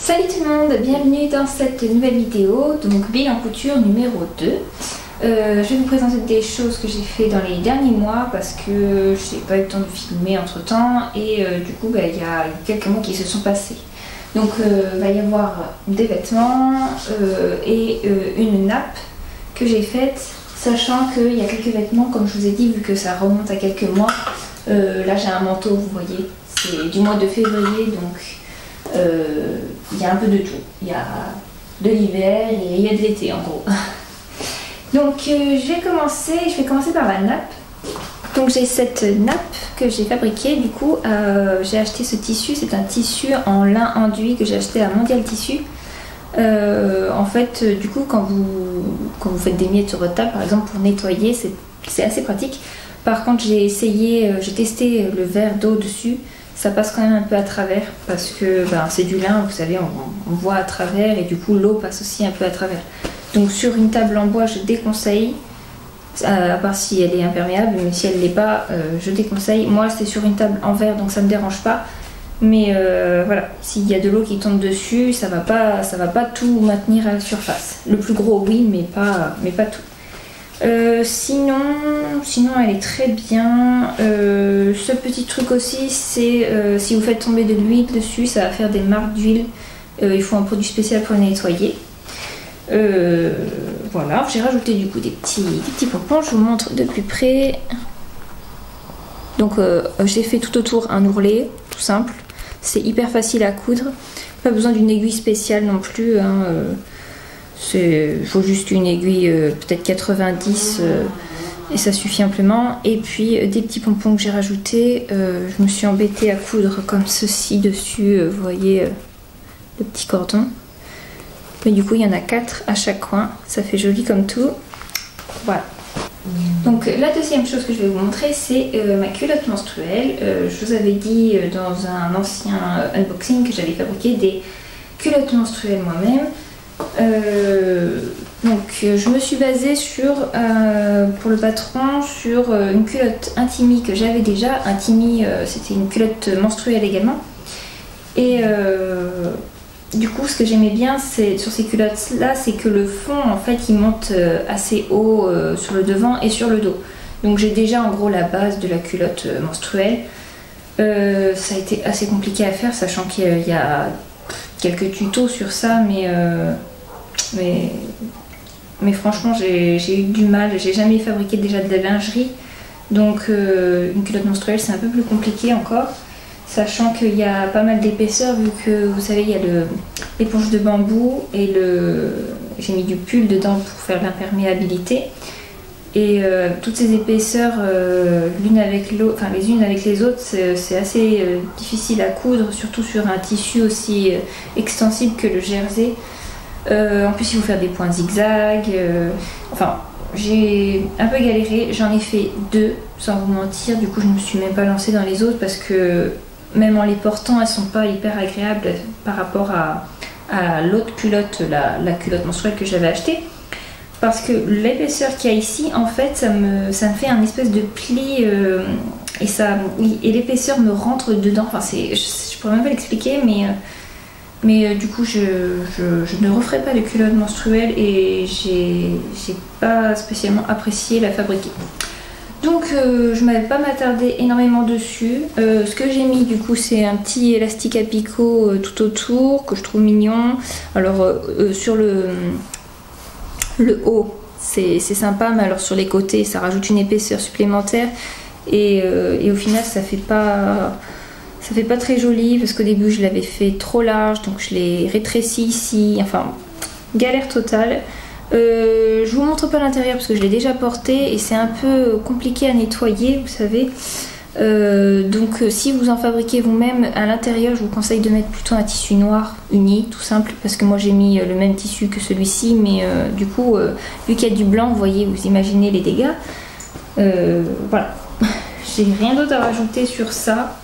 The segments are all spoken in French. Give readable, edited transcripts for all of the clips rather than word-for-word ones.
Salut tout le monde, bienvenue dans cette nouvelle vidéo, donc bilan couture numéro 2. Je vais vous présenter des choses que j'ai fait dans les derniers mois parce que je n'ai pas eu le temps de filmer entre temps et du coup il y a quelques mois qui se sont passés. Donc il va y avoir des vêtements et une nappe que j'ai faite, sachant qu'il y a quelques vêtements, comme je vous ai dit, vu que ça remonte à quelques mois. Là j'ai un manteau, vous voyez, c'est du mois de février, donc il y a un peu de tout. Il y a de l'hiver et il y a de l'été en gros. Donc je vais commencer par la nappe. Donc j'ai cette nappe que j'ai fabriquée, du coup j'ai acheté ce tissu, c'est un tissu en lin enduit que j'ai acheté à Mondial Tissu. En fait du coup quand vous faites des miettes sur votre table par exemple pour nettoyer, c'est assez pratique. Par contre j'ai testé le verre d'eau dessus, ça passe quand même un peu à travers parce que c'est du lin, vous savez, on voit à travers et du coup l'eau passe aussi un peu à travers. Donc sur une table en bois je déconseille, à part si elle est imperméable, mais si elle ne l'est pas je déconseille. Moi c'est sur une table en verre donc ça ne me dérange pas, mais voilà, s'il y a de l'eau qui tombe dessus ça va pas tout maintenir à la surface. Le plus gros oui, mais pas tout. Sinon elle est très bien. Ce petit truc aussi, c'est si vous faites tomber de l'huile dessus, ça va faire des marques d'huile. Il faut un produit spécial pour les nettoyer. Voilà, j'ai rajouté du coup des petits pompons, je vous montre de plus près. Donc j'ai fait tout autour un ourlet, tout simple. C'est hyper facile à coudre, pas besoin d'une aiguille spéciale non plus, hein. Il faut juste une aiguille peut-être 90 et ça suffit amplement. Et puis des petits pompons que j'ai rajoutés, je me suis embêtée à coudre comme ceci dessus, vous voyez le petit cordon. Mais du coup il y en a 4 à chaque coin, ça fait joli comme tout. Voilà. Donc la deuxième chose que je vais vous montrer, c'est ma culotte menstruelle. Je vous avais dit dans un ancien unboxing que j'avais fabriqué des culottes menstruelles moi-même. Donc je me suis basée pour le patron sur une culotte Intimi que j'avais déjà. Intimi c'était une culotte menstruelle également. Et du coup ce que j'aimais bien sur ces culottes là, c'est que le fond en fait il monte assez haut sur le devant et sur le dos. Donc j'ai déjà en gros la base de la culotte menstruelle. Ça a été assez compliqué à faire, sachant qu'il y a quelques tutos sur ça, mais franchement j'ai eu du mal. J'ai jamais fabriqué déjà de la lingerie, donc une culotte menstruelle c'est un peu plus compliqué encore, sachant qu'il y a pas mal d'épaisseur, vu que vous savez il y a l'éponge de bambou et j'ai mis du pull dedans pour faire l'imperméabilité. Et toutes ces épaisseurs l'une avec l'autre, enfin les unes avec les autres, c'est assez difficile à coudre, surtout sur un tissu aussi extensible que le jersey. En plus il faut faire des points zigzag, enfin j'ai un peu galéré, j'en ai fait 2 sans vous mentir, du coup je ne me suis même pas lancée dans les autres parce que même en les portant elles sont pas hyper agréables par rapport à l'autre culotte, la culotte menstruelle que j'avais achetée. Parce que l'épaisseur qu'il y a ici, en fait, ça me fait un espèce de pli et l'épaisseur me rentre dedans. Enfin, je pourrais même pas l'expliquer, mais du coup, je ne referai pas de culotte menstruelle et j'ai pas spécialement apprécié la fabriquer. Donc, je ne vais pas m'attarder énormément dessus. Ce que j'ai mis, du coup, c'est un petit élastique à picot tout autour que je trouve mignon. Alors, sur le haut c'est sympa, mais alors sur les côtés ça rajoute une épaisseur supplémentaire et au final ça fait pas très joli, parce qu'au début je l'avais fait trop large, donc je l'ai rétréci ici, enfin galère totale. Je vous montre pas l'intérieur parce que je l'ai déjà porté et c'est un peu compliqué à nettoyer, vous savez. Donc si vous en fabriquez vous-même, à l'intérieur je vous conseille de mettre plutôt un tissu noir uni, tout simple, parce que moi j'ai mis le même tissu que celui-ci, mais du coup vu qu'il y a du blanc, vous voyez, vous imaginez les dégâts. Voilà, j'ai rien d'autre à rajouter sur ça.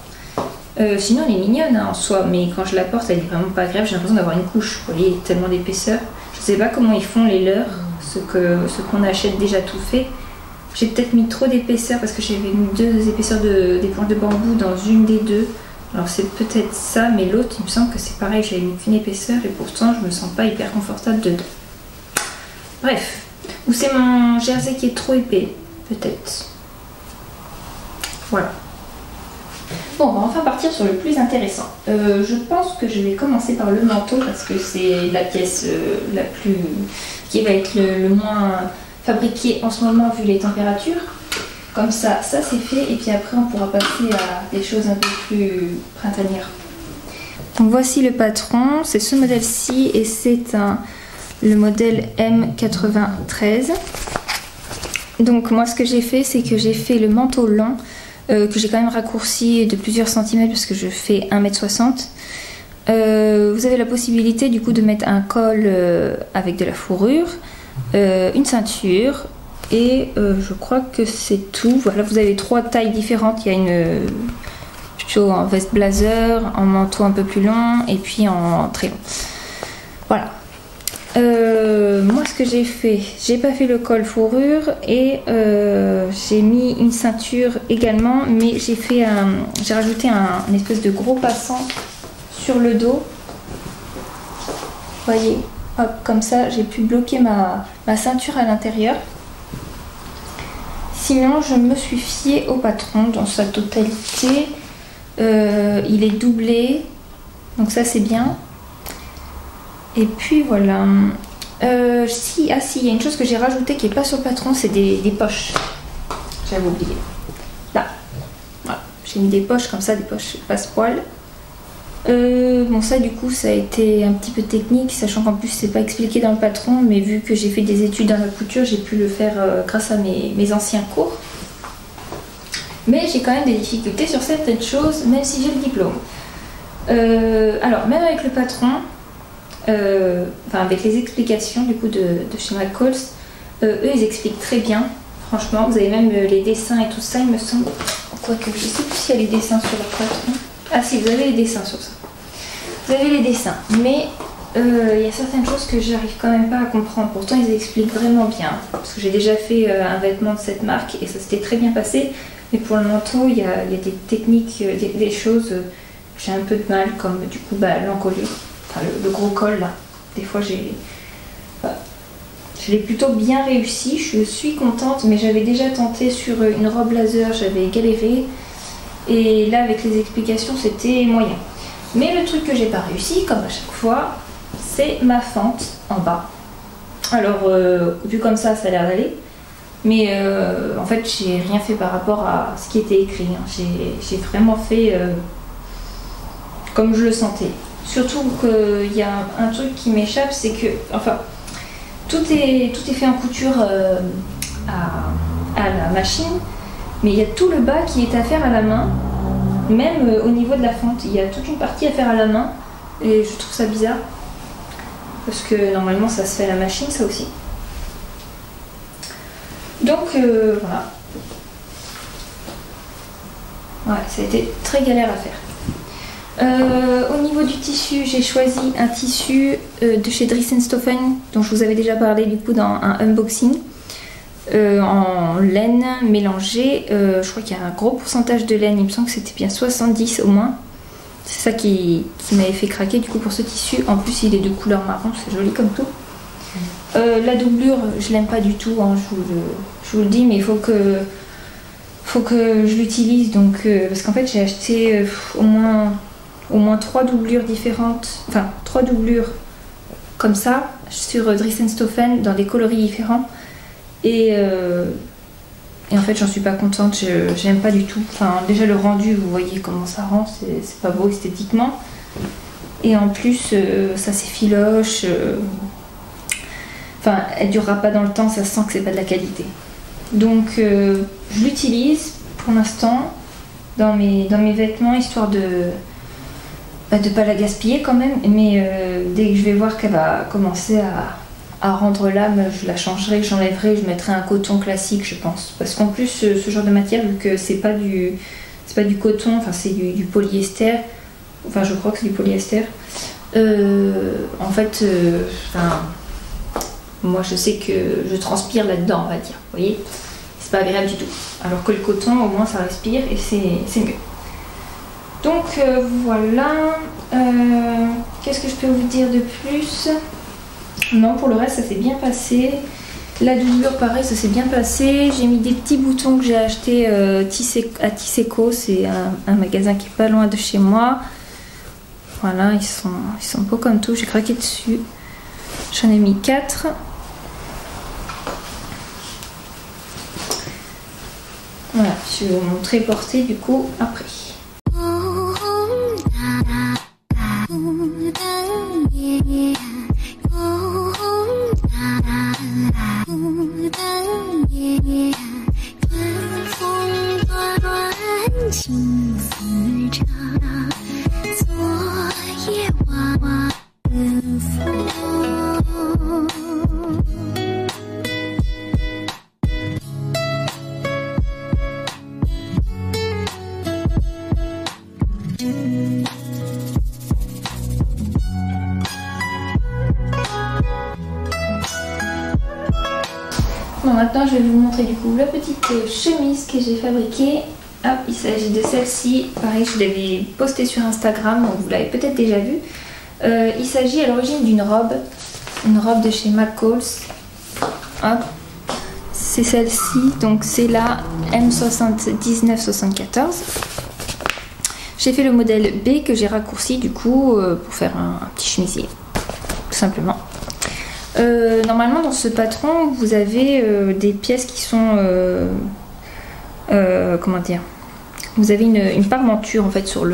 Sinon elle est mignonne hein, en soi, mais quand je la porte elle est vraiment pas agréable, j'ai l'impression d'avoir une couche, vous voyez, tellement d'épaisseur. Je sais pas comment ils font les leurs, ce qu'on achète déjà tout fait. J'ai peut-être mis trop d'épaisseur parce que j'avais mis 2 épaisseurs d'éponge de bambou dans une des 2. Alors c'est peut-être ça, mais l'autre il me semble que c'est pareil, j'avais mis qu'une épaisseur et pourtant je me sens pas hyper confortable dedans. Bref, ou c'est mon jersey qui est trop épais, peut-être. Voilà. Bon, on va enfin partir sur le plus intéressant. Je pense que je vais commencer par le manteau parce que c'est la pièce la plus... qui va être le moins fabriquée en ce moment vu les températures. Comme ça c'est fait et puis après on pourra passer à des choses un peu plus printanières. Donc voici le patron, c'est ce modèle-ci et c'est le modèle M93. Donc moi ce que j'ai fait, c'est que j'ai fait le manteau long, que j'ai quand même raccourci de plusieurs centimètres parce que je fais 1m60. Vous avez la possibilité du coup de mettre un col avec de la fourrure, une ceinture et je crois que c'est tout. Voilà, vous avez 3 tailles différentes. Il y a une plutôt en veste blazer, en manteau un peu plus long et puis en très long. Voilà. Moi ce que j'ai fait, j'ai pas fait le col fourrure et j'ai mis une ceinture également, mais j'ai rajouté un espèce de gros passant sur le dos. Vous voyez, hop, comme ça j'ai pu bloquer ma ceinture à l'intérieur. Sinon je me suis fiée au patron dans sa totalité. Il est doublé, donc ça c'est bien. Et puis voilà. Si, il y a une chose que j'ai rajoutée qui n'est pas sur le patron, c'est des poches. J'avais oublié. Là. Voilà. J'ai mis des poches comme ça, des poches passe-poil. Bon ça du coup ça a été un petit peu technique, sachant qu'en plus c'est pas expliqué dans le patron, mais vu que j'ai fait des études dans la couture, j'ai pu le faire grâce à mes anciens cours. Mais j'ai quand même des difficultés sur certaines choses, même si j'ai le diplôme. Alors même avec le patron, avec les explications du coup de chez McCalls, eux ils expliquent très bien, franchement. Vous avez même les dessins et tout ça, il me semble. Quoique je sais plus s'il y a les dessins sur leur patron. Ah si, vous avez les dessins sur ça. Vous avez les dessins, mais il y a certaines choses que j'arrive quand même pas à comprendre. Pourtant ils expliquent vraiment bien, parce que j'ai déjà fait un vêtement de cette marque et ça s'était très bien passé. Mais pour le manteau, il y a des techniques, des choses que j'ai un peu de mal, comme du coup l'encolure. Enfin, le gros col là, des fois je l'ai plutôt bien réussi, je suis contente, mais j'avais déjà tenté sur une robe blazer, j'avais galéré et là avec les explications c'était moyen. Mais le truc que j'ai pas réussi, comme à chaque fois, c'est ma fente en bas. Alors vu comme ça a l'air d'aller, mais en fait j'ai rien fait par rapport à ce qui était écrit, hein. J'ai vraiment fait comme je le sentais. Surtout qu'il y a un truc qui m'échappe, c'est que, enfin, tout est fait en couture à la machine, mais il y a tout le bas qui est à faire à la main, même au niveau de la fente. Il y a toute une partie à faire à la main, et je trouve ça bizarre, parce que normalement ça se fait à la machine, ça aussi. Donc voilà. Ouais, ça a été très galère à faire. Au niveau du tissu, j'ai choisi un tissu de chez Dries & Stoffen, dont je vous avais déjà parlé du coup dans un unboxing, en laine mélangée. Je crois qu'il y a un gros pourcentage de laine, il me semble que c'était bien 70 au moins. C'est ça qui m'avait fait craquer du coup pour ce tissu. En plus il est de couleur marron, c'est joli comme tout. La doublure, je l'aime pas du tout, hein, je vous le dis, mais il faut que je l'utilise, donc parce qu'en fait j'ai acheté au moins 3 doublures différentes, enfin 3 doublures comme ça sur Dries & Stoffen dans des coloris différents et en fait j'en suis pas contente, j'aime pas du tout. Enfin déjà le rendu, vous voyez comment ça rend, c'est pas beau esthétiquement et en plus ça s'effiloche, enfin elle durera pas dans le temps, ça se sent que c'est pas de la qualité. Donc je l'utilise pour l'instant dans mes vêtements, histoire de pas la gaspiller quand même, mais dès que je vais voir qu'elle va commencer à rendre l'âme, je la changerai, j'enlèverai, je mettrai un coton classique je pense, parce qu'en plus ce genre de matière, vu que c'est pas du coton, enfin c'est du polyester, enfin je crois que c'est du polyester, en fait moi je sais que je transpire là-dedans, on va dire, vous voyez, c'est pas agréable du tout, alors que le coton au moins ça respire et c'est mieux. Donc voilà, qu'est-ce que je peux vous dire de plus? Non, pour le reste ça s'est bien passé. La doublure pareil, ça s'est bien passé. J'ai mis des petits boutons que j'ai achetés à Tisseco, c'est un magasin qui est pas loin de chez moi. Voilà, ils sont beaux comme tout, j'ai craqué dessus. J'en ai mis 4. Voilà, je vais vous montrer porter du coup après. Bon, maintenant je vais vous montrer du coup la petite chemise que j'ai fabriquée. Hop, il s'agit de celle-ci. Pareil, je l'avais postée sur Instagram, donc vous l'avez peut-être déjà vue. Il s'agit à l'origine d'une robe. Une robe de chez McCalls. Hop, c'est celle-ci. Donc c'est la M7974. J'ai fait le modèle B que j'ai raccourci du coup pour faire un petit chemisier. Tout simplement. Normalement dans ce patron vous avez des pièces qui sont comment dire, vous avez une parmenture en fait sur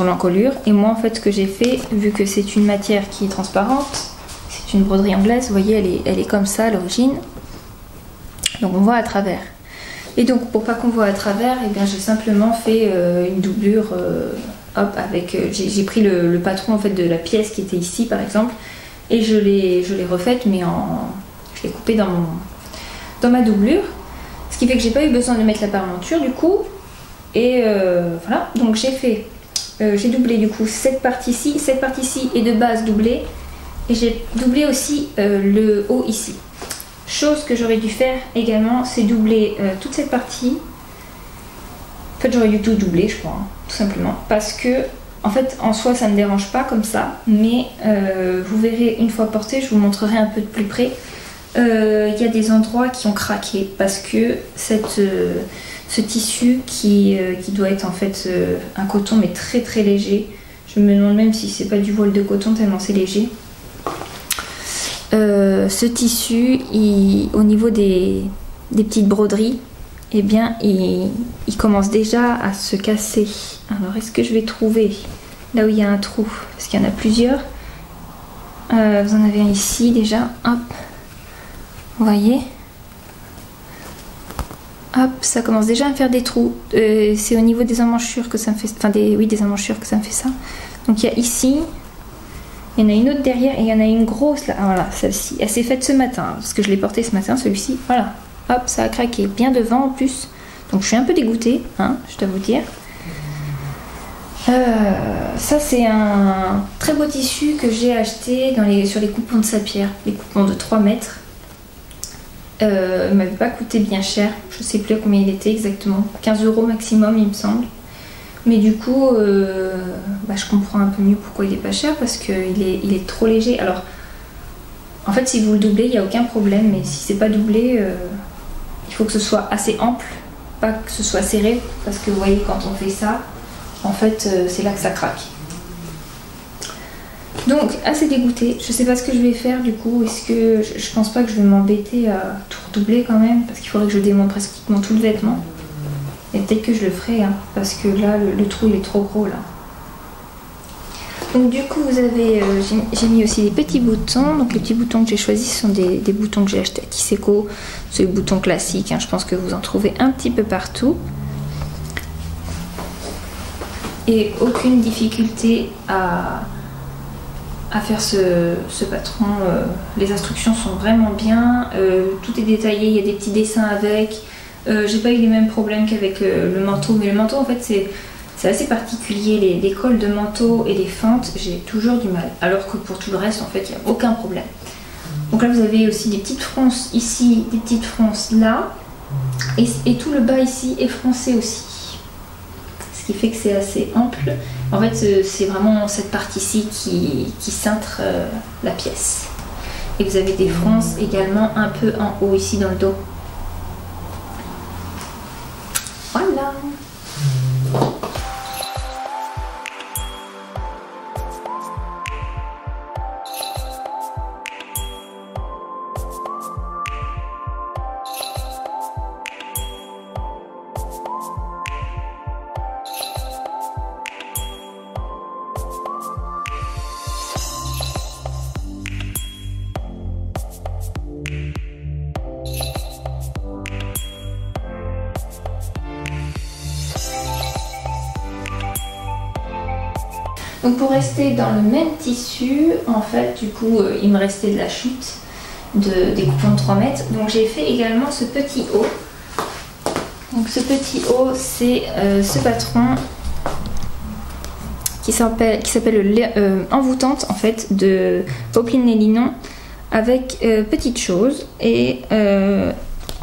l'encolure, et moi en fait ce que j'ai fait, vu que c'est une matière qui est transparente, c'est une broderie anglaise, vous voyez elle est comme ça à l'origine, donc on voit à travers, et donc pour pas qu'on voit à travers, et bien j'ai simplement fait une doublure hop, avec j'ai pris le patron en fait de la pièce qui était ici par exemple, et je l'ai refaite, mais je l'ai coupée dans ma doublure. Ce qui fait que j'ai pas eu besoin de mettre la parmenture du coup. Et voilà, donc j'ai doublé du coup cette partie-ci est de base doublée. Et j'ai doublé aussi le haut ici. Chose que j'aurais dû faire également, c'est doubler toute cette partie. En fait j'aurais dû tout doubler je crois, hein, tout simplement. Parce que en fait, en soi, ça ne me dérange pas comme ça, mais vous verrez une fois porté, je vous montrerai un peu de plus près. Il y a des endroits qui ont craqué parce que ce tissu qui doit être en fait un coton mais très très léger. Je me demande même si c'est pas du voile de coton tellement c'est léger. Ce tissu, au niveau des petites broderies, eh bien, il commence déjà à se casser. Alors, est-ce que je vais trouver là où il y a un trou? Parce qu'il y en a plusieurs. Vous en avez un ici déjà. Hop. Vous voyez? Hop, ça commence déjà à me faire des trous. C'est au niveau des emmanchures que ça me fait... Enfin, des emmanchures que ça me fait ça. Donc, il y a ici. Il y en a une autre derrière et il y en a une grosse là. Ah, voilà, celle-ci. Elle s'est faite ce matin. Parce que je l'ai portée ce matin, celui-ci. Voilà. Hop, ça a craqué bien devant en plus. Donc je suis un peu dégoûtée, hein, je dois vous dire. Ça c'est un très beau tissu que j'ai acheté sur les coupons de Sapierre. Les coupons de 3 mètres. Il ne m'avait pas coûté bien cher. Je ne sais plus à combien il était exactement. 15 € maximum il me semble. Mais du coup, je comprends un peu mieux pourquoi il est pas cher. Parce qu'il est trop léger. Alors, en fait si vous le doublez, il n'y a aucun problème. Mais si c'est pas doublé... il faut que ce soit assez ample, pas que ce soit serré, parce que vous voyez quand on fait ça, en fait c'est là que ça craque. Donc assez dégoûtée, je sais pas ce que je vais faire du coup, est-ce que je pense pas que je vais m'embêter à tout redoubler quand même, parce qu'il faudrait que je démonte pratiquement tout le vêtement. Et peut-être que je le ferai, hein, parce que là le trou il est trop gros là. Donc du coup vous avez, j'ai mis aussi des petits boutons. Donc les petits boutons que j'ai choisis sont des boutons que j'ai achetés à Tisseco. C'est les boutons classiques, hein. Je pense que vous en trouvez un petit peu partout. Et aucune difficulté à faire ce patron. Les instructions sont vraiment bien. Tout est détaillé, il y a des petits dessins avec. J'ai pas eu les mêmes problèmes qu'avec le manteau. Mais le manteau en fait c'est assez particulier, les cols de manteau et les fentes, j'ai toujours du mal. Alors que pour tout le reste, en fait, il n'y a aucun problème. Donc là, vous avez aussi des petites fronces ici, des petites fronces là. Et tout le bas ici est froncé aussi. Ce qui fait que c'est assez ample. En fait, c'est vraiment cette partie-ci qui cintre la pièce. Et vous avez des fronces également un peu en haut ici dans le dos. Voilà. Donc pour rester dans le même tissu, en fait, du coup, il me restait de la chute des coupons de 3 mètres. Donc j'ai fait également ce petit haut. Donc ce petit haut, c'est ce patron qui s'appelle envoûtante en fait de Popeline et Linon avec petite chose et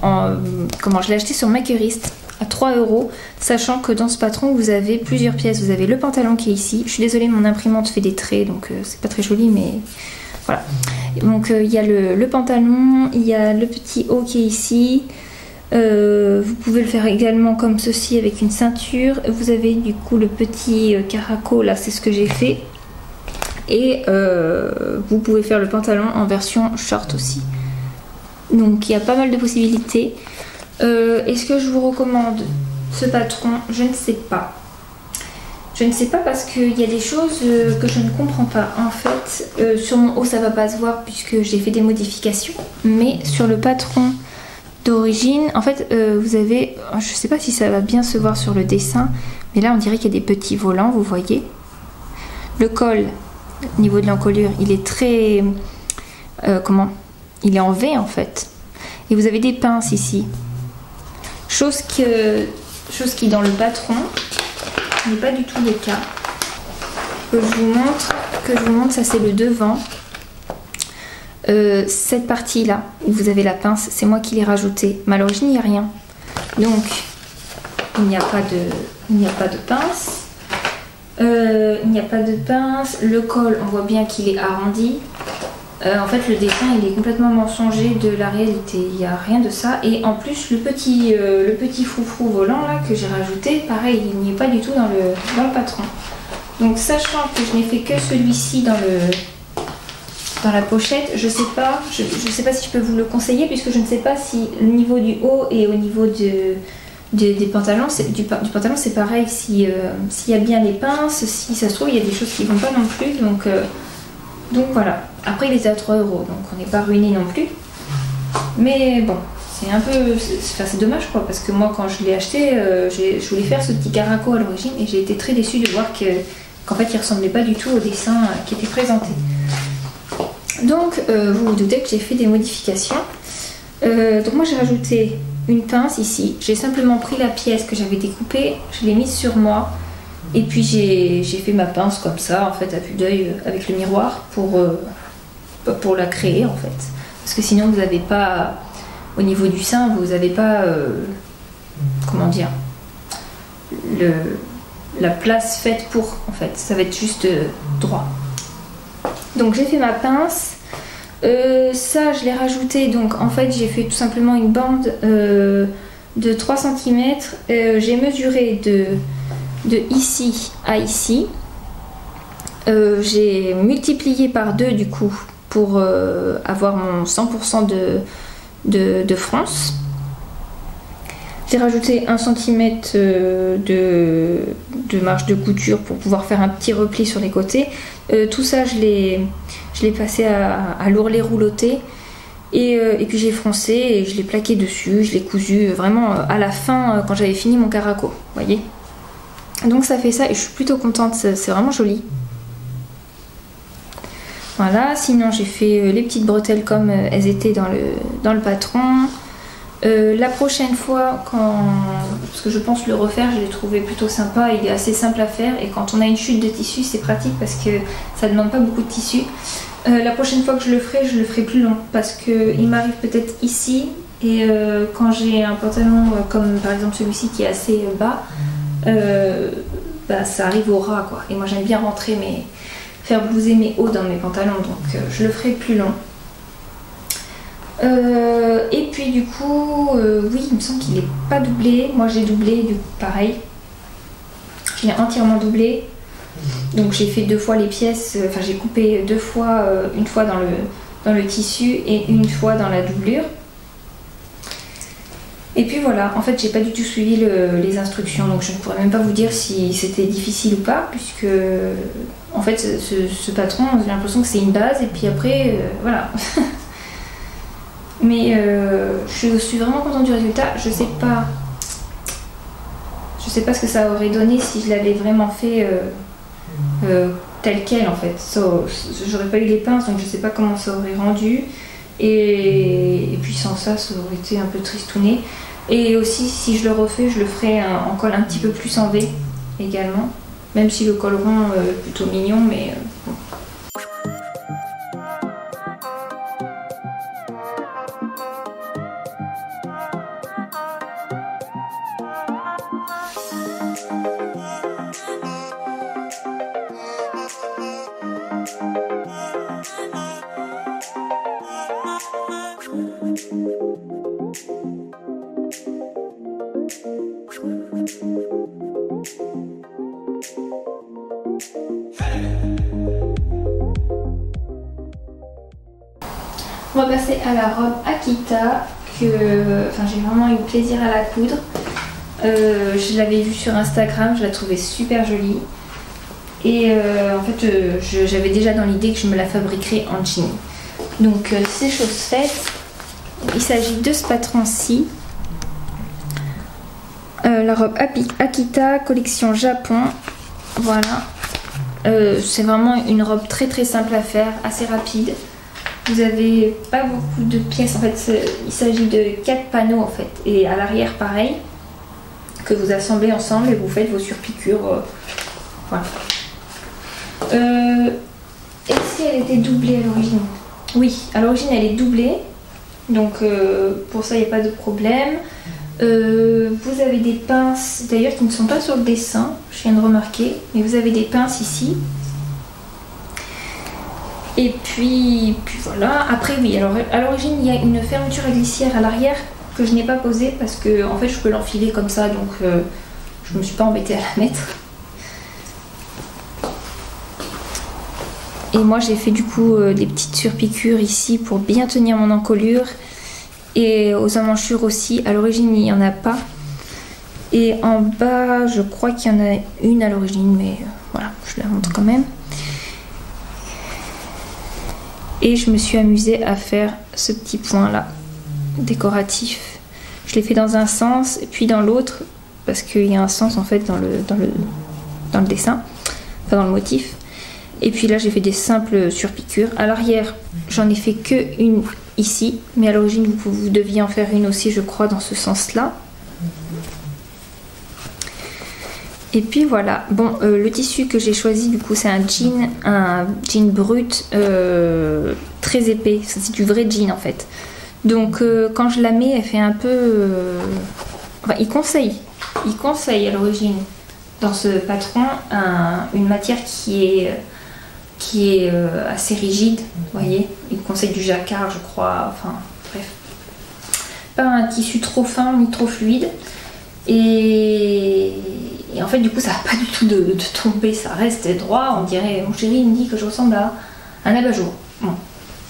comment je l'ai acheté sur Makerist à 3 €, sachant que dans ce patron vous avez plusieurs pièces. Vous avez le pantalon qui est ici. Je suis désolée, mon imprimante fait des traits donc c'est pas très joli, mais voilà. Donc il y a le pantalon, il y a le petit haut qui est ici. Vous pouvez le faire également comme ceci avec une ceinture. Vous avez du coup le petit caraco, là c'est ce que j'ai fait. Et vous pouvez faire le pantalon en version short aussi. Donc il y a pas mal de possibilités. Est-ce que je vous recommande ce patron? Je ne sais pas. Je ne sais pas parce qu'il y a des choses que je ne comprends pas. En fait, sur mon haut ça va pas se voir puisque j'ai fait des modifications. Mais sur le patron d'origine, en fait, vous avez, je sais pas si ça va bien se voir sur le dessin, mais là on dirait qu'il y a des petits volants, vous voyez. Le col, au niveau de l'encolure, il est très, il est en V en fait. Et vous avez des pinces ici. Chose qui dans le patron n'est pas du tout le cas. Que je vous montre, ça c'est le devant. Cette partie là où vous avez la pince, c'est moi qui l'ai rajoutée, mais à l'origine il n'y a rien, donc il n'y a pas de pince. Le col, on voit bien qu'il est arrondi. En fait le dessin il est complètement mensonger de la réalité, il n'y a rien de ça. Et en plus le petit froufrou volant là que j'ai rajouté, pareil, il n'y est pas du tout dans le patron. Donc sachant que je n'ai fait que celui-ci dans la pochette, je sais pas si je peux vous le conseiller puisque je ne sais pas si le niveau du haut et au niveau des pantalons, du pantalon c'est pareil, s'il y a bien les pinces, si ça se trouve il y a des choses qui vont pas non plus, donc voilà. Après il était à 3 €, donc on n'est pas ruiné non plus, mais bon, c'est un peu, c'est dommage quoi, parce que moi quand je l'ai acheté, je voulais faire ce petit caraco à l'origine et j'ai été très déçue de voir qu'en fait il ressemblait pas du tout au dessin qui était présenté. Donc vous vous doutez que j'ai fait des modifications. Donc moi j'ai rajouté une pince ici. J'ai simplement pris la pièce que j'avais découpée, je l'ai mise sur moi et puis j'ai fait ma pince comme ça en fait à vue d'œil avec le miroir pour la créer en fait. Parce que sinon vous n'avez pas, au niveau du sein, vous n'avez pas comment dire, la place faite pour en fait. Ça va être juste droit. Donc j'ai fait ma pince, ça je l'ai rajouté, donc en fait j'ai fait tout simplement une bande de 3 cm, j'ai mesuré de ici à ici, j'ai multiplié par 2 du coup pour avoir mon 100% de fronce. J'ai rajouté 1 cm de marge de couture pour pouvoir faire un petit repli sur les côtés. Tout ça je l'ai passé à l'ourlet rouloté et puis j'ai froncé et je l'ai plaqué dessus, je l'ai cousu vraiment à la fin quand j'avais fini mon caraco, vous voyez. Donc ça fait ça et je suis plutôt contente, c'est vraiment joli. Voilà, sinon j'ai fait les petites bretelles comme elles étaient dans le patron. La prochaine fois, parce que je pense le refaire, je l'ai trouvé plutôt sympa, il est assez simple à faire et quand on a une chute de tissu c'est pratique parce que ça demande pas beaucoup de tissu. La prochaine fois que je le ferai plus long parce que il m'arrive peut-être ici et quand j'ai un pantalon comme par exemple celui-ci qui est assez bas, bah, ça arrive au ras quoi. Et moi j'aime bien faire blouser mes hauts dans mes pantalons, donc je le ferai plus long. Et puis du coup, oui, il me semble qu'il n'est pas doublé. Moi j'ai doublé, du coup pareil. Je l'ai entièrement doublé. Donc j'ai fait 2 fois les pièces, enfin j'ai coupé 2 fois, une fois dans le tissu et une fois dans la doublure. Et puis voilà, en fait j'ai pas du tout suivi les instructions, donc je ne pourrais même pas vous dire si c'était difficile ou pas, puisque en fait ce patron, j'ai l'impression que c'est une base et puis après voilà. Mais je suis vraiment contente du résultat. Je sais pas ce que ça aurait donné si je l'avais vraiment fait tel quel en fait. J'aurais pas eu les pinces, donc je sais pas comment ça aurait rendu. Et puis sans ça, ça aurait été un peu tristouné. Et aussi, si je le refais, je le ferai en col un petit peu plus en V également. Même si le col rond est plutôt mignon, mais bon. On va passer à la robe Akita que j'ai vraiment eu plaisir à la coudre. Je l'avais vue sur Instagram, je la trouvais super jolie. Et en fait, j'avais déjà dans l'idée que je me la fabriquerais en jean. Donc c'est chose faite. Il s'agit de ce patron-ci. La robe Akita, collection Japon. Voilà. C'est vraiment une robe très très simple à faire, assez rapide. Vous avez pas beaucoup de pièces, en fait il s'agit de 4 panneaux en fait, et à l'arrière pareil, que vous assemblez ensemble et vous faites vos surpiqûres. Voilà. Et si elle était doublée à l'origine? Oui, à l'origine elle est doublée, donc pour ça il n'y a pas de problème. Vous avez des pinces, d'ailleurs qui ne sont pas sur le dessin, je viens de remarquer, mais vous avez des pinces ici. Et puis voilà, après oui, alors à l'origine il y a une fermeture à glissière à l'arrière que je n'ai pas posée parce que en fait je peux l'enfiler comme ça, donc je me suis pas embêtée à la mettre. Et moi j'ai fait du coup des petites surpiqûres ici pour bien tenir mon encolure, et aux emmanchures aussi. À l'origine il n'y en a pas, et en bas je crois qu'il y en a une à l'origine, mais voilà, je la montre quand même. Et je me suis amusée à faire ce petit point là, décoratif. Je l'ai fait dans un sens et puis dans l'autre, parce qu'il y a un sens en fait dans le dessin, enfin dans le motif. Et puis là j'ai fait des simples surpiqûres. À l'arrière j'en ai fait que une ici, mais à l'origine vous deviez en faire une aussi je crois dans ce sens là. Et puis voilà, bon, le tissu que j'ai choisi du coup c'est un jean brut très épais, c'est du vrai jean en fait. Donc quand je la mets elle fait un peu... Enfin il conseille à l'origine dans ce patron une matière qui est assez rigide, vous voyez. Il conseille du jacquard je crois, enfin bref. Pas un tissu trop fin ni trop fluide. Et en fait du coup ça va pas du tout de tomber, ça reste droit, on dirait, mon chéri il me dit que je ressemble à un abat-jour. Bon,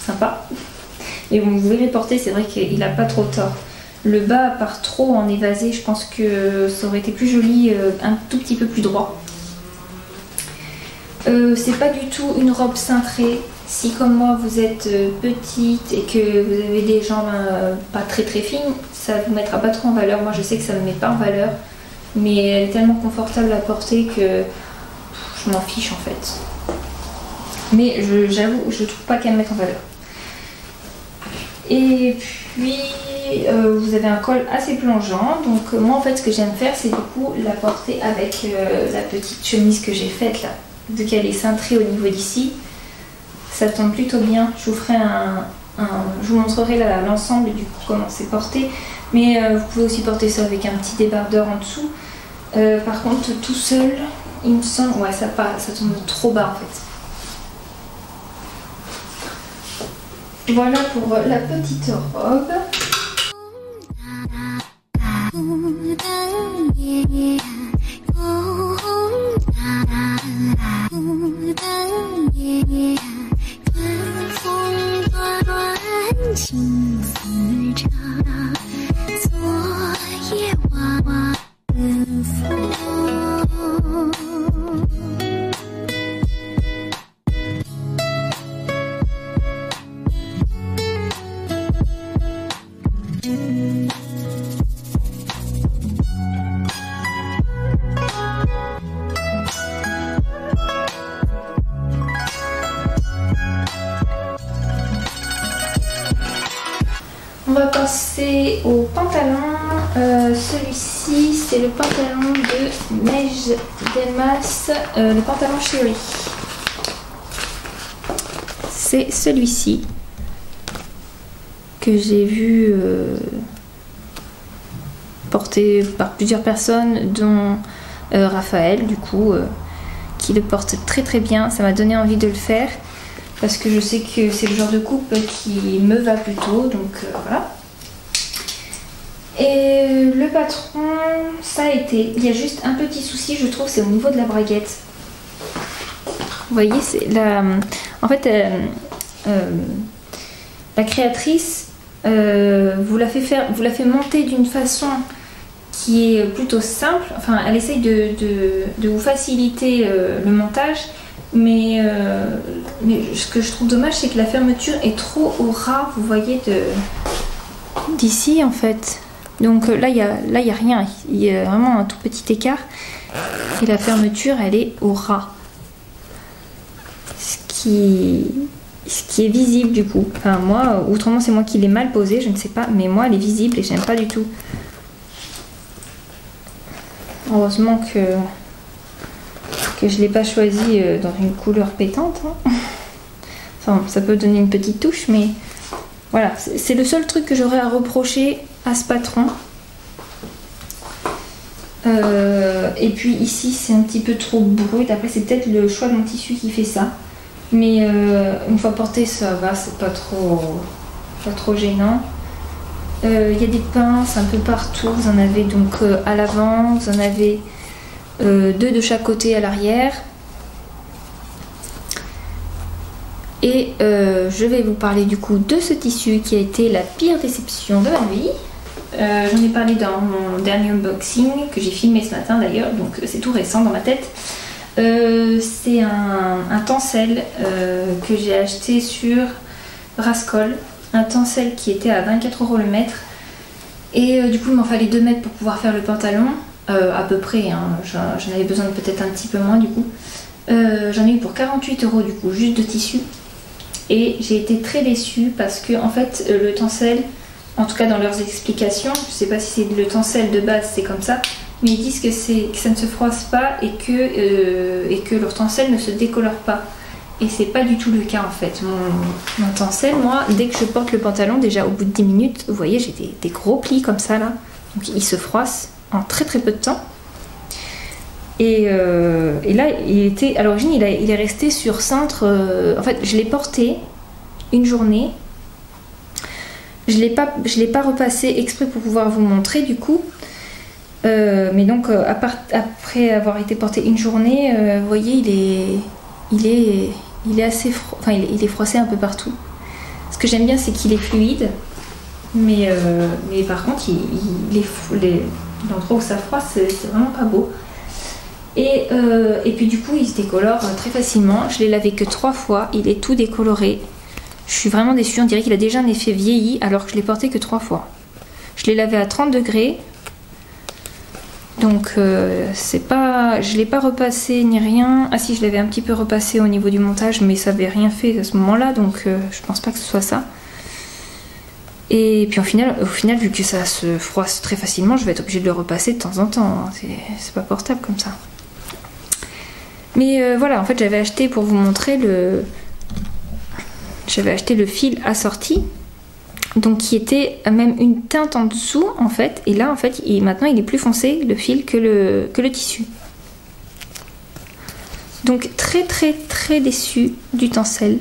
sympa. Et vous verrez porter, c'est vrai qu'il a pas trop tort. Le bas part trop en évasé, je pense que ça aurait été plus joli, un tout petit peu plus droit. C'est pas du tout une robe cintrée. Si comme moi vous êtes petite et que vous avez des jambes pas très très fines, ça vous mettra pas trop en valeur. Moi je sais que ça me met pas en valeur, mais elle est tellement confortable à porter que je m'en fiche en fait. Mais j'avoue, je trouve pas qu'elle me mette en valeur. Et puis vous avez un col assez plongeant, donc moi en fait ce que j'aime faire c'est du coup la porter avec la petite chemise que j'ai faite là. Vu qu'elle est cintrée au niveau d'ici, ça tombe plutôt bien. Je vous ferai je vous montrerai l'ensemble du coup comment c'est porté, mais vous pouvez aussi porter ça avec un petit débardeur en dessous. Par contre tout seul, il me semble, ouais, ça tombe trop bas en fait. Voilà pour la petite robe. On va passer au pantalon. Celui-ci, c'est le pantalon de Neige Delmas, le pantalon chéri. C'est celui-ci que j'ai vu porté par plusieurs personnes, dont Raphaël, du coup, qui le porte très très bien. Ça m'a donné envie de le faire. Parce que je sais que c'est le genre de coupe qui me va plutôt, donc voilà. Et le patron, ça a été. Il y a juste un petit souci, je trouve, c'est au niveau de la braguette. Vous voyez, c'est la. En fait, la créatrice vous la fait monter d'une façon qui est plutôt simple. Enfin, elle essaye de vous faciliter le montage. Mais ce que je trouve dommage, c'est que la fermeture est trop au ras, vous voyez, d'ici en fait. Donc là, il y a rien, il y a vraiment un tout petit écart. Et la fermeture, elle est au ras. Ce qui est visible du coup. Enfin moi, autrement c'est moi qui l'ai mal posée, je ne sais pas. Mais moi, elle est visible et j'aime pas du tout. Heureusement que je ne l'ai pas choisi dans une couleur pétante. Hein. Enfin, ça peut donner une petite touche, mais voilà, c'est le seul truc que j'aurais à reprocher à ce patron. Et puis ici, c'est un petit peu trop brut. Après, c'est peut-être le choix de mon tissu qui fait ça. Mais une fois porté, ça va, c'est pas trop gênant. Il y a des pinces un peu partout. Vous en avez donc à l'avant, vous en avez 2 de chaque côté à l'arrière. Et je vais vous parler du coup de ce tissu qui a été la pire déception de ma vie. J'en ai parlé dans mon dernier unboxing que j'ai filmé ce matin d'ailleurs, donc c'est tout récent dans ma tête. C'est un tencel que j'ai acheté sur Rascol, un tencel qui était à 24 € le mètre. Et du coup il m'en fallait 2 mètres pour pouvoir faire le pantalon. À peu près, hein. J'en avais besoin de peut-être un petit peu moins du coup. J'en ai eu pour 48 € du coup, juste de tissu. Et j'ai été très déçue parce que en fait le tencel, en tout cas dans leurs explications, je sais pas si c'est le tencel de base c'est comme ça, mais ils disent que ça ne se froisse pas et que leur tencel ne se décolore pas. Et c'est pas du tout le cas en fait. Mon tencel, moi, dès que je porte le pantalon, déjà au bout de 10 minutes, vous voyez, j'ai des gros plis comme ça là. Donc il se froisse en très très peu de temps. Et là, à l'origine, il est resté sur cintre. En fait, je l'ai porté une journée. Je l'ai pas repassé exprès pour pouvoir vous montrer du coup. Mais donc, après avoir été porté une journée, vous voyez, il est assez enfin, il est froissé un peu partout. Ce que j'aime bien, c'est qu'il est fluide. Mais par contre, l'endroit où ça froisse, c'est vraiment pas beau. Et puis du coup il se décolore très facilement. Je l'ai lavé que 3 fois, il est tout décoloré. Je suis vraiment déçue, on dirait qu'il a déjà un effet vieilli alors que je l'ai porté que 3 fois. Je l'ai lavé à 30 degrés. Donc je l'ai pas repassé ni rien. Ah si, je l'avais un petit peu repassé au niveau du montage, mais ça avait rien fait à ce moment là, donc je pense pas que ce soit ça. Et puis au final, vu que ça se froisse très facilement, je vais être obligée de le repasser de temps en temps. Hein. C'est pas portable comme ça. Mais voilà, en fait j'avais acheté, pour vous montrer, j'avais acheté le fil assorti, donc qui était même une teinte en dessous en fait. Et là en fait, maintenant il est plus foncé le fil que le tissu. Donc très déçue du tencel.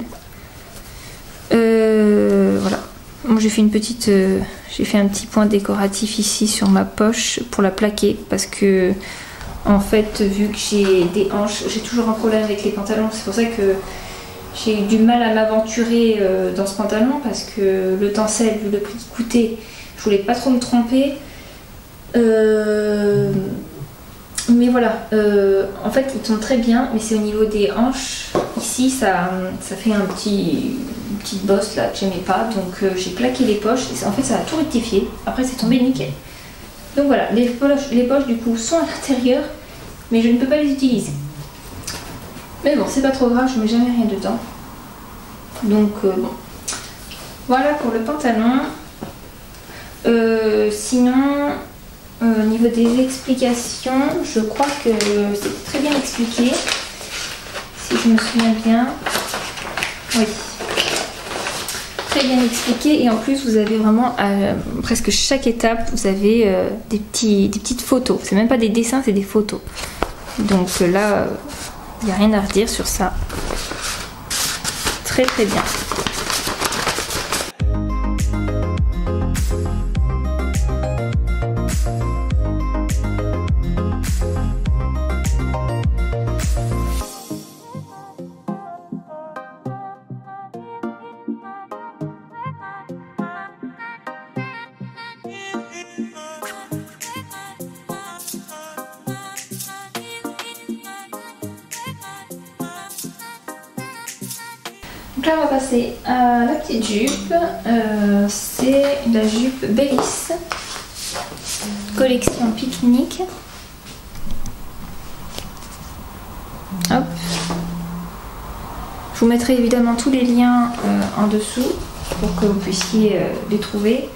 Voilà. Moi j'ai fait une petite, j'ai fait un petit point décoratif ici sur ma poche pour la plaquer parce que en fait vu que j'ai des hanches, j'ai toujours un problème avec les pantalons. C'est pour ça que j'ai eu du mal à m'aventurer dans ce pantalon parce que le tencel, vu le prix qu'il coûtait, je voulais pas trop me tromper. Mais voilà, en fait il tombe très bien, mais c'est au niveau des hanches. Ici ça fait une petite bosse là que j'aimais pas, donc j'ai plaqué les poches et en fait ça a tout rectifié. Après c'est tombé nickel. Donc voilà, les poches du coup sont à l'intérieur, mais je ne peux pas les utiliser. Mais bon, c'est pas trop grave, je mets jamais rien dedans. Donc bon, voilà pour le pantalon. Sinon, au niveau des explications, je crois que c'est très bien expliqué, si je me souviens bien. Oui, très bien expliqué, et en plus vous avez vraiment à presque chaque étape, vous avez des petites photos. C'est même pas des dessins, c'est des photos. Donc là, il n'y a rien à redire sur ça. Très bien. Donc là on va passer à la petite jupe, c'est la jupe Bellis, collection pique-nique. Hop. Je vous mettrai évidemment tous les liens en dessous pour que vous puissiez les trouver.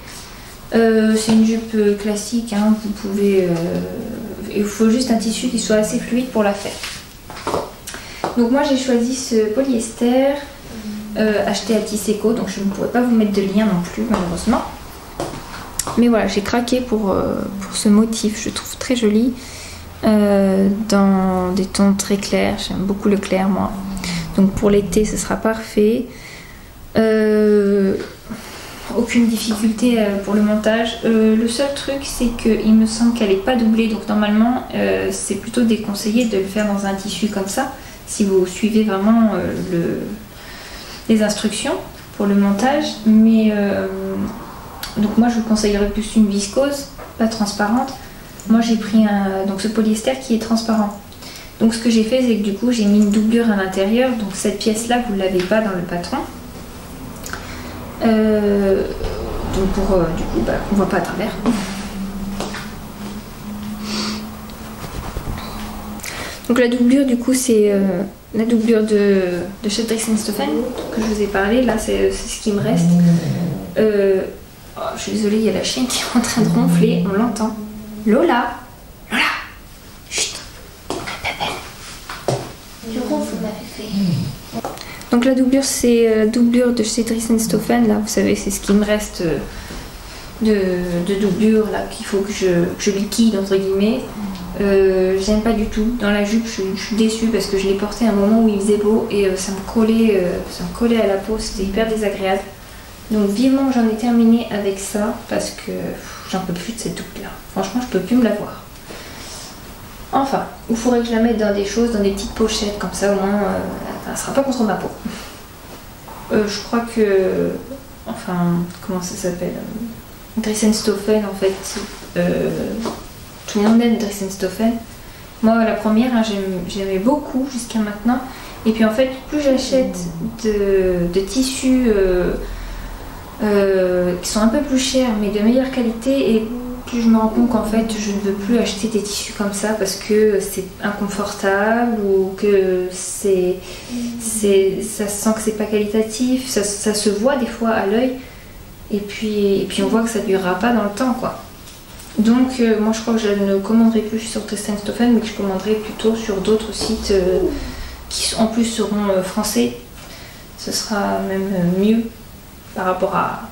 C'est une jupe classique, hein, vous pouvez, il faut juste un tissu qui soit assez fluide pour la faire. Donc moi j'ai choisi ce polyester. Acheté à Tisseco, donc je ne pourrais pas vous mettre de lien non plus malheureusement, mais voilà, j'ai craqué pour ce motif, je trouve très joli, dans des tons très clairs. J'aime beaucoup le clair moi, donc pour l'été ce sera parfait. Aucune difficulté pour le montage. Le seul truc c'est qu'il me semble qu'elle n'est pas doublée, donc normalement c'est plutôt déconseillé de le faire dans un tissu comme ça si vous suivez vraiment les instructions pour le montage, mais donc moi je vous conseillerais plus une viscose, pas transparente. Moi j'ai pris donc ce polyester qui est transparent. Donc ce que j'ai fait c'est que du coup j'ai mis une doublure à l'intérieur, donc cette pièce là vous ne l'avez pas dans le patron. Donc pour du coup bah, on voit pas à travers. Donc la doublure du coup c'est la doublure de chez Dries & Stephen que je vous ai parlé. Là c'est ce qui me reste. Oh, je suis désolée, il y a la chienne qui est en train de ronfler, on l'entend. Lola, Lola, chut, tu ronfles ma fée. Donc la doublure c'est la doublure de chez Dries & Stephen. Là vous savez c'est ce qui me reste de doublure là qu'il faut que je liquide entre guillemets. J'aime pas du tout. Dans la jupe je suis déçue parce que je l'ai porté à un moment où il faisait beau et ça me collait à la peau, c'était hyper désagréable. Donc vivement j'en ai terminé avec ça parce que j'en peux plus de cette double là. Franchement je peux plus me la voir. Enfin, il faudrait que je la mette dans des choses, dans des petites pochettes comme ça au moins elle sera pas contre ma peau. Je crois que, enfin comment ça s'appelle, Dries & Stephen en fait. Tout le monde aime Dries & Stephen. Moi la première hein, j'aimais beaucoup jusqu'à maintenant. Et puis en fait plus j'achète de tissus qui sont un peu plus chers mais de meilleure qualité, et plus je me rends compte qu'en fait je ne veux plus acheter des tissus comme ça parce que c'est inconfortable ou que ça se sent que c'est pas qualitatif, ça se voit des fois à l'œil, et puis on voit que ça ne durera pas dans le temps quoi. Donc moi je crois que je ne commanderai plus sur Dries & Stephen, mais que je commanderai plutôt sur d'autres sites qui en plus seront français. Ce sera même mieux par rapport à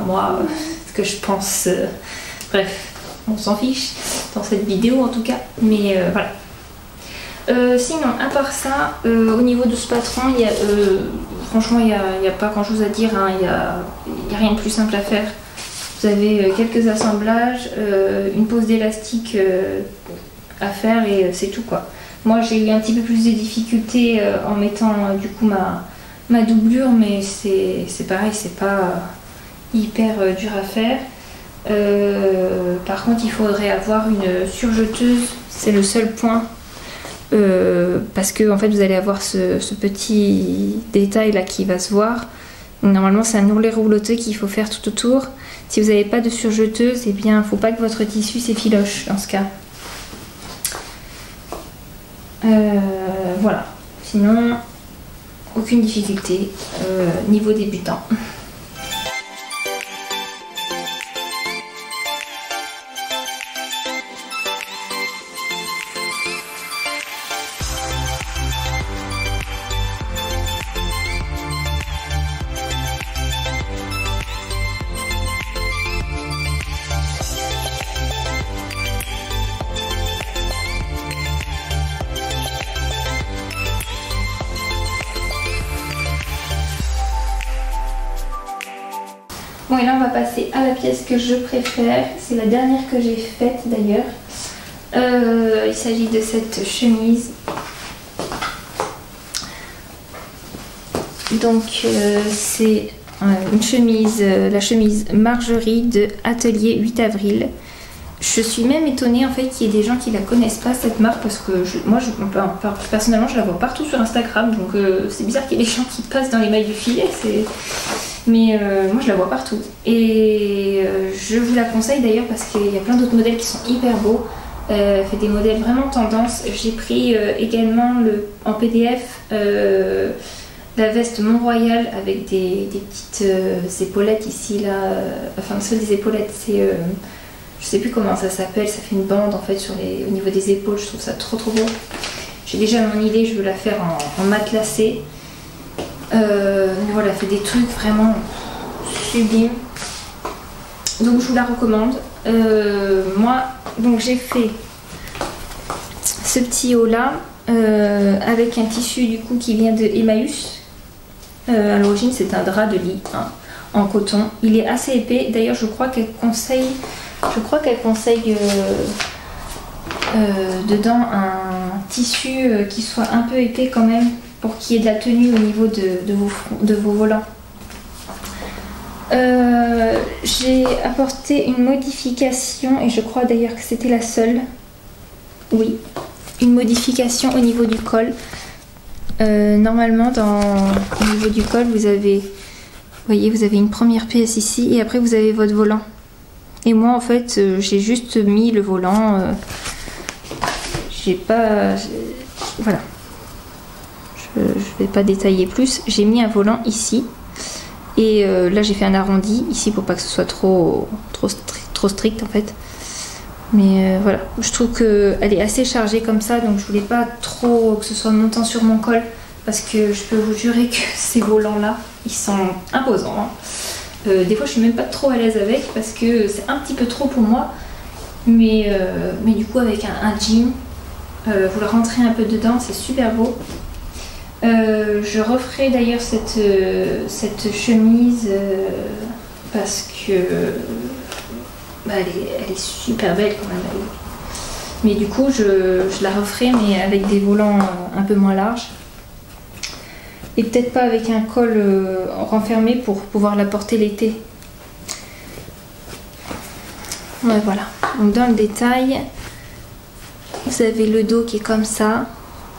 moi, ce que je pense. Bref, on s'en fiche dans cette vidéo en tout cas, mais voilà. Sinon, à part ça, au niveau de ce patron, franchement, il n'y a pas grand chose à dire, hein. Il y a rien de plus simple à faire. Vous avez quelques assemblages, une pose d'élastique à faire et c'est tout quoi. Moi j'ai eu un petit peu plus de difficultés en mettant du coup ma doublure, mais c'est pareil, c'est pas hyper dur à faire. Par contre il faudrait avoir une surjeteuse, c'est le seul point. Parce que en fait vous allez avoir ce petit détail là qui va se voir. Normalement c'est un ourlet rouloté qu'il faut faire tout autour. Si vous n'avez pas de surjeteuse, eh bien il ne faut pas que votre tissu s'effiloche dans ce cas. Voilà, sinon aucune difficulté niveau débutant. Bon et là on va passer à la pièce que je préfère, c'est la dernière que j'ai faite d'ailleurs. Il s'agit de cette chemise. Donc c'est une chemise, la chemise Marjorie de Atelier 8 avril. Je suis même étonnée en fait qu'il y ait des gens qui la connaissent pas cette marque parce que personnellement je la vois partout sur Instagram, donc c'est bizarre qu'il y ait des gens qui passent dans les mailles du filet. Mais moi je la vois partout et je vous la conseille d'ailleurs parce qu'il y a plein d'autres modèles qui sont hyper beaux. Fait des modèles vraiment tendance. J'ai pris également en PDF la veste Mont-Royal avec des petites épaulettes ici là, enfin c'est des épaulettes, c'est je sais plus comment ça s'appelle, ça fait une bande en fait au niveau des épaules, je trouve ça trop beau. J'ai déjà mon idée, je veux la faire en matelassé. Voilà, elle fait des trucs vraiment sublimes. Donc je vous la recommande. Moi, donc j'ai fait ce petit haut là avec un tissu du coup qui vient de Emmaüs. À l'origine c'est un drap de lit hein, en coton. Il est assez épais. D'ailleurs je crois qu'elle conseille dedans un tissu qui soit un peu épais quand même pour qu'il y ait de la tenue au niveau de vos volants. J'ai apporté une modification et je crois d'ailleurs que c'était la seule. Oui, une modification au niveau du col. Normalement au niveau du col vous avez une première pièce ici et après vous avez votre volant. Et moi en fait j'ai juste mis le volant. Voilà. Je vais pas détailler plus. J'ai mis un volant ici. Et là j'ai fait un arrondi ici pour pas que ce soit trop strict en fait. Mais voilà, je trouve qu'elle est assez chargée comme ça, donc je voulais pas trop que ce soit montant sur mon col parce que je peux vous jurer que ces volants là, ils sont imposants. Hein. Des fois je suis même pas trop à l'aise avec parce que c'est un petit peu trop pour moi. Mais du coup avec un jean, vous le rentrez un peu dedans, c'est super beau. Je referai d'ailleurs cette chemise parce que elle est super belle quand même. Mais du coup je la referai mais avec des volants un peu moins larges. Et peut-être pas avec un col renfermé pour pouvoir la porter l'été. Ouais, voilà. Donc dans le détail, vous avez le dos qui est comme ça.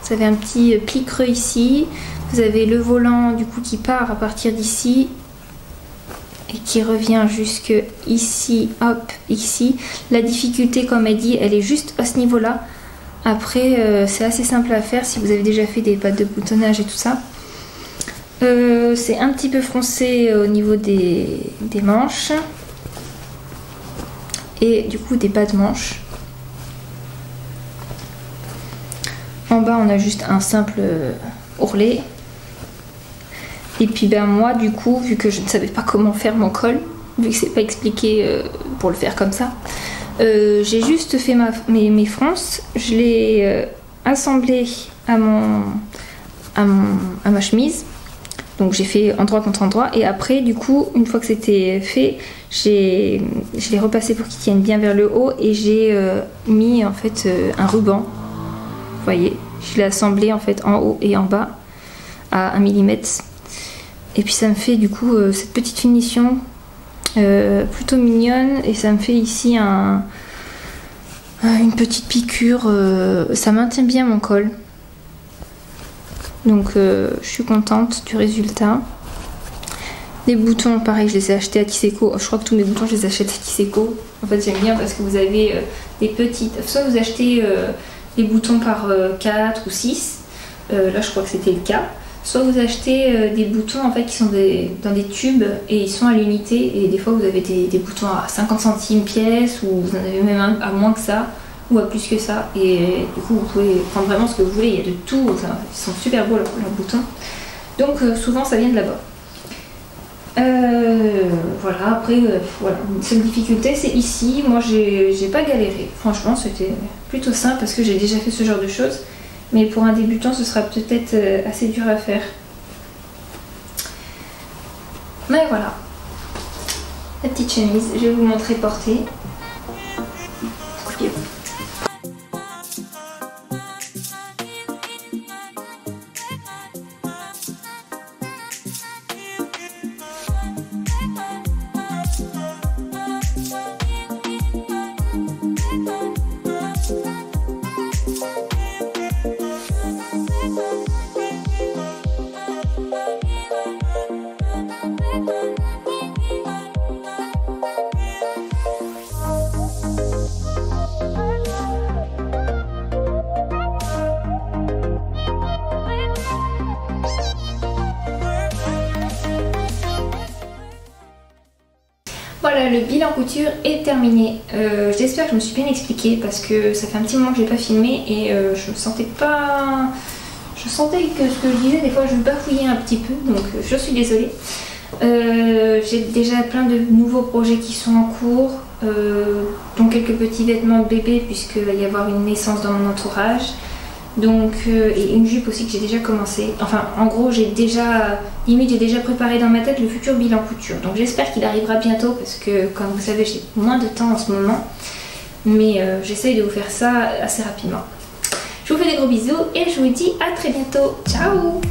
Vous avez un petit pli creux ici. Vous avez le volant du coup qui part à partir d'ici et qui revient jusque ici, hop, ici. La difficulté, comme elle dit, elle est juste à ce niveau-là. Après, c'est assez simple à faire si vous avez déjà fait des pattes de boutonnage et tout ça. C'est un petit peu froncé au niveau des manches et du coup des bas de manches. En bas on a juste un simple ourlet. Et puis ben moi du coup, vu que je ne savais pas comment faire mon col, vu que c'est pas expliqué pour le faire comme ça, j'ai juste fait mes fronces, je les assemblé à ma chemise. Donc j'ai fait endroit contre endroit et après du coup une fois que c'était fait, je l'ai repassé pour qu'il tienne bien vers le haut et j'ai mis en fait un ruban. Vous voyez, je l'ai assemblé en fait en haut et en bas à 1 mm. Et puis ça me fait du coup cette petite finition plutôt mignonne et ça me fait ici une petite piqûre. Ça maintient bien mon col. Donc je suis contente du résultat. Les boutons, pareil, je les ai achetés à Tisseco. Je crois que tous mes boutons, je les achète à Tisseco. En fait, j'aime bien parce que vous avez des petites... Soit vous achetez les boutons par 4 ou 6. Là, je crois que c'était le cas. Soit vous achetez des boutons en fait qui sont dans des tubes et ils sont à l'unité. Et des fois, vous avez des boutons à 50 centimes pièce ou vous en avez même un à moins que ça. Ou à plus que ça, et du coup vous pouvez prendre vraiment ce que vous voulez, il y a de tout, enfin, ils sont super beaux leurs boutons, donc souvent ça vient de là-bas. Voilà, après voilà, une seule difficulté c'est ici, moi j'ai pas galéré, franchement c'était plutôt simple parce que j'ai déjà fait ce genre de choses, mais pour un débutant ce sera peut-être assez dur à faire. Mais voilà, la petite chemise, je vais vous montrer portée. Voilà, le bilan couture est terminé. J'espère que je me suis bien expliquée parce que ça fait un petit moment que j'ai pas filmé et je sentais pas... Je sentais que ce que je disais, des fois je bafouillais un petit peu, donc je suis désolée. J'ai déjà plein de nouveaux projets qui sont en cours, dont quelques petits vêtements de bébé puisqu'il va y avoir une naissance dans mon entourage. Donc, et une jupe aussi que j'ai déjà commencé. Enfin, en gros, j'ai déjà préparé dans ma tête le futur bilan couture. Donc j'espère qu'il arrivera bientôt parce que, comme vous savez, j'ai moins de temps en ce moment. Mais j'essaye de vous faire ça assez rapidement. Je vous fais des gros bisous et je vous dis à très bientôt. Ciao!